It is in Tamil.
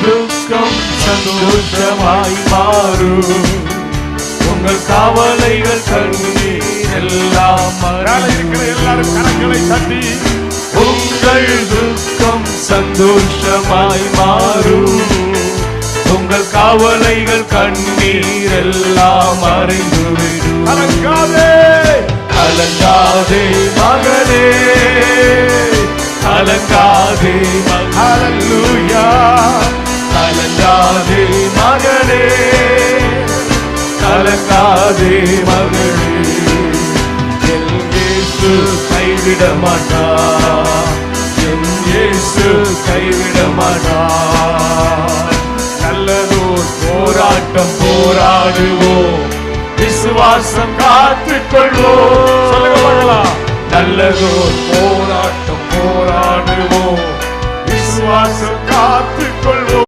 துக்கம் சந்தோஷமாய் மாறும். உங்கள் கவலைகள் கண்ணீர் எல்லாம் இருக்கிற எல்லாரும் கரங்களை தட்டி உங்கள் துக்கம் சந்தோஷமாய் மாறும். உங்கள் கவலைகள் கண்ணீர் எல்லாம் மறைந்துவிடும். கலங்காதே கலங்காதே மகனே, கலங்காதே ஹல்லேலூயா, கலங்காதே மகனே, கலங்காதே மகளே. என் இயேசு கைவிட மாட்டார், என் இயேசு கைவிட மாட்டார். நல்லதோர் போராட்டம் போராடுவோம், விசுவாசம் காத்துக்கொள்வோம். சொல்லுங்க பார்க்கலாம். நல்லதோர் போராட்டம் போராடுவோம், விசுவாசம் காத்து